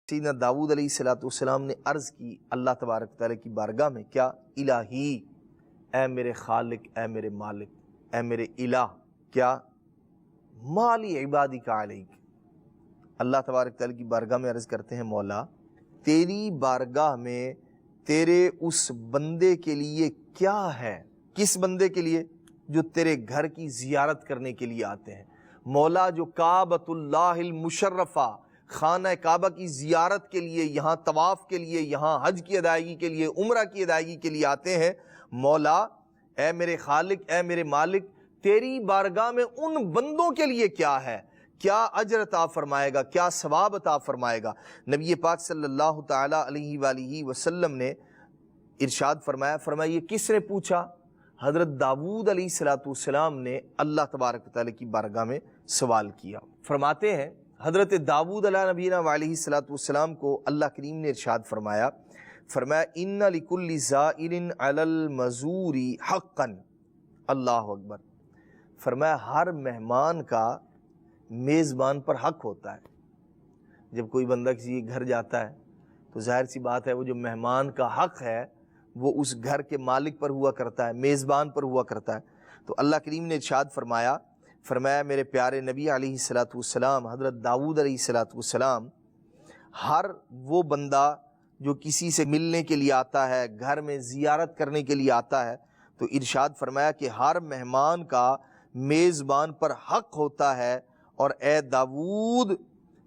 سیدنا داؤد علیہ السلام نے عرض کی اللہ تبارک تعالیٰ کی بارگاہ میں، کیا الہی، اے میرے خالق، اے میرے مالک، اے میرے الہ، کیا مالی عبادی کا علیک، اللہ تبارک تعالیٰ کی بارگاہ میں عرض کرتے ہیں، مولا تیری بارگاہ میں تیرے اس بندے کے لیے کیا ہے؟ کس بندے کے لیے؟ جو تیرے گھر کی زیارت کرنے کے لیے آتے ہیں، مولا جو کعبۃ اللہ المشرفہ، خانہ کعبہ کی زیارت کے لیے، یہاں طواف کے لیے، یہاں حج کی ادائیگی کے لیے، عمرہ کی ادائیگی کے لیے آتے ہیں، مولا اے میرے خالق، اے میرے مالک، تیری بارگاہ میں ان بندوں کے لیے کیا ہے؟ کیا اجر عطا فرمائے گا، کیا ثواب عطا فرمائے گا؟ نبی پاک صلی اللہ تعالی علیہ وآلہ وسلم نے ارشاد فرمایا یہ کس نے پوچھا؟ حضرت داؤد علیہ السلام نے اللہ تبارک و تعالی کی بارگاہ میں سوال کیا۔ فرماتے ہیں حضرت داؤد علیہ نبینا علیہ السلام کو اللہ کریم نے ارشاد فرمایا ان لکل زائر علی المزور حقا، اللہ اکبر، فرمایا ہر مہمان کا میزبان پر حق ہوتا ہے۔ جب کوئی بندہ کسی کے گھر جاتا ہے تو ظاہر سی بات ہے وہ جو مہمان کا حق ہے وہ اس گھر کے مالک پر ہوا کرتا ہے، میزبان پر ہوا کرتا ہے۔ تو اللہ کریم نے ارشاد فرمایا میرے پیارے نبی علیہ السلام حضرت داؤد علیہ السلام، ہر وہ بندہ جو کسی سے ملنے کے لیے آتا ہے، گھر میں زیارت کرنے کے لیے آتا ہے، تو ارشاد فرمایا کہ ہر مہمان کا میزبان پر حق ہوتا ہے، اور اے داؤد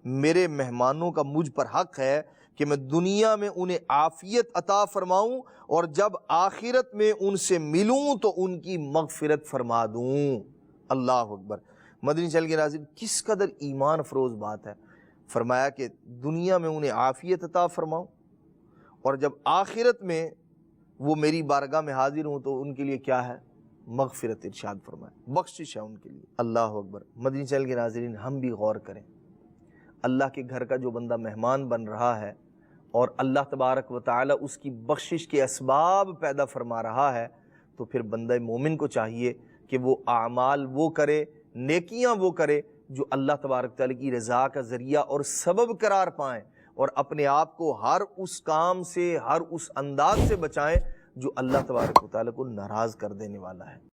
میرے مہمانوں کا مجھ پر حق ہے کہ میں دنیا میں انہیں عافیت عطا فرماؤں، اور جب آخرت میں ان سے ملوں تو ان کی مغفرت فرما دوں۔ اللہ اکبر۔ مدنی چینل کے ناظرین، کس قدر ایمان افروز بات ہے۔ فرمایا کہ دنیا میں انہیں عافیت عطا فرماؤں، اور جب آخرت میں وہ میری بارگاہ میں حاضر ہوں تو ان کے لیے کیا ہے؟ مغفرت، ارشاد فرمایا بخشش ہے ان کے لیے۔ اللہ اکبر۔ مدنی چینل کے ناظرین، ہم بھی غور کریں، اللہ کے گھر کا جو بندہ مہمان بن رہا ہے اور اللہ تبارک و تعالی اس کی بخشش کے اسباب پیدا فرما رہا ہے، تو پھر بندہ مومن کو چاہیے کہ وہ اعمال وہ کرے، نیکیاں وہ کرے جو اللہ تبارک تعالی کی رضا کا ذریعہ اور سبب قرار پائیں، اور اپنے آپ کو ہر اس کام سے، ہر اس انداز سے بچائیں جو اللہ تبارک و تعالی کو ناراض کر دینے والا ہے۔